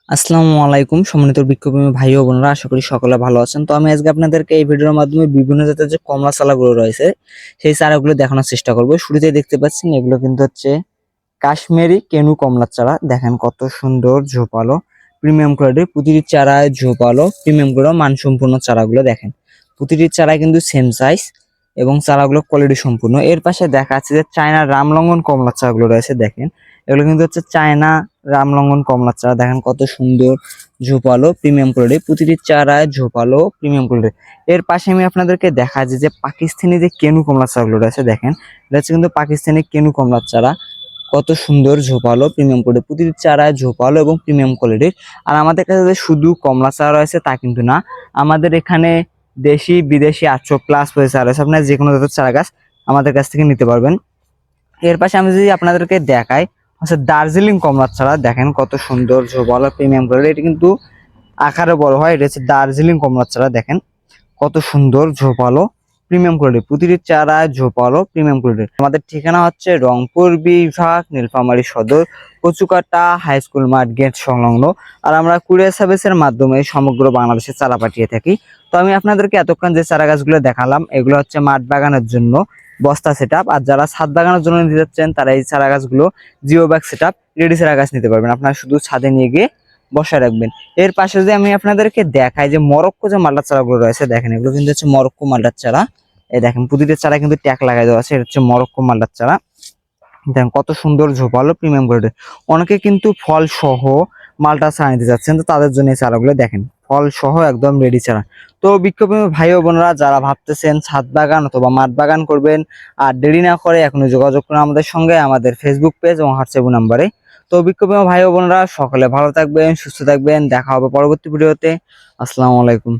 আসসালামু আলাইকুম সম্মানিত বিক্ষোভী ভাই ও বোনেরা, আশা করি সকলে ভালো আছেন। তো আমি আজকে আপনাদেরকে এই ভিডিওর মাধ্যমে বিভিন্ন জাতের যে কমলা চারাগুলো রয়েছে সেই চারাগুলো দেখানোর চেষ্টা করব। শুরুতেই দেখতে পাচ্ছেন এগুলো কিন্তু হচ্ছে কাশ্মীরি কেনু কমলার চারা। দেখেন কত সুন্দর ঝোপালো প্রিমিয়াম কোয়ালিটির, প্রতিটি চারায় ঝোপালো প্রিমিয়াম করে মানসম্পন্ন চারাগুলো দেখেন। প্রতিটি চারায় কিন্তু সেম সাইজ এবং চারাগুলো কোয়ালিটি সম্পূর্ণ। এর পাশে দেখা যাচ্ছে যে চায়না রামলঙ্গন কমলার চারাগুলো রয়েছে। দেখেন এগুলো কিন্তু হচ্ছে চায়না রামলঙ্গন কমলার চারা। দেখেন কত সুন্দর ঝোপালো প্রিমিয়াম কোয়ালিটি, প্রতিটি চারায় ঝোপালো প্রিমিয়াম কোয়ালিটি। এর পাশে আমি আপনাদেরকে দেখা যায় যে পাকিস্তানি যে কেনু কমলার চারাগুলো রয়েছে। দেখেন এটা হচ্ছে কিন্তু পাকিস্তানি কেনু কমলার চারা। কত সুন্দর ঝোপালো প্রিমিয়াম কোয়ালিটি, প্রতিটি চারায় ঝোপালো এবং প্রিমিয়াম কোয়ালিটির। আর আমাদের কাছে যে শুধু কমলা চারা রয়েছে তা কিন্তু না, আমাদের এখানে দেশি বিদেশি 800+ চারা রয়েছে। আপনার যে কোনো জাতের চারা গাছ আমাদের কাছ থেকে নিতে পারবেন। এর পাশে আমি যদি আপনাদেরকে দেখাই আচ্ছা দার্জিলিং কমলার চারা। দেখেন কত সুন্দর ঝোপালো প্রিমিয়াম কোয়ালিটি, এটা কিন্তু আকারে বড় হয়। এটা হচ্ছে দার্জিলিং কমলার চারা। দেখেন কত সুন্দর ঝোপালো প্রিমিয়াম কোয়ালিটি, প্রতিটি চারায় ঝোপালো প্রিমিয়াম কোয়ালিটি। আমাদের ঠিকানা হচ্ছে রংপুর বিভাগ, নীলফামারী সদর, কচুকাটা হাই স্কুল মাঠ গেট সংলগ্ন। আর আমরা কুরিয়ার সার্ভিসের মাধ্যমে সমগ্র বাংলাদেশে চারা পাঠিয়ে থাকি। তো আমি আপনাদেরকে এতক্ষণ যে চারা গাছগুলো দেখালাম এগুলো হচ্ছে মাঠ বাগানের জন্য বস্তা সেটআপ। আর যারা ছাদ বাগানের জন্য নিতে যাচ্ছেন তারা এই চারা গাছগুলো জিও ব্যাগ সেটআপ রেডি চারা গাছ নিতে পারবেন। আপনারা শুধু ছাদে নিয়ে গিয়ে বসায় রাখবেন। এর পাশে যদি আমি আপনাদেরকে দেখাই যে মরক্কো যে মালটার চারাগুলো রয়েছে, দেখেন এগুলো কিন্তু হচ্ছে মরক্কো মালটার চারা। এই দেখেন প্রতিটা চারা কিন্তু ট্যাগ লাগাই দেওয়া আছে, এটা হচ্ছে মরক্কো মালটার চারা। দেখেন কত সুন্দর ঝোপালো প্রিমিয়াম কোয়ালিটি। অনেকে কিন্তু ফল সহ মালটা চারা নিতে যাচ্ছেন, তো তাদের জন্য এই চারাগুলো দেখেন ফল সহ একদম রেডি চারা। তো বিক্ষোভী ভাই ও বোনেরা যারা ভাবতেছেন ছাদ বাগান অথবা মাঠ বাগান করবেন, আর দেরি না করে এখনই যোগাযোগ করুন আমাদের সঙ্গে আমাদের ফেসবুক পেজ এবং হোয়াটসঅ্যাপ নাম্বারে। তো বিক্ষোভী ভাই ও বোনেরা সকলে ভালো থাকবেন, সুস্থ থাকবেন, দেখা হবে পরবর্তী ভিডিওতে। আসসালামু আলাইকুম।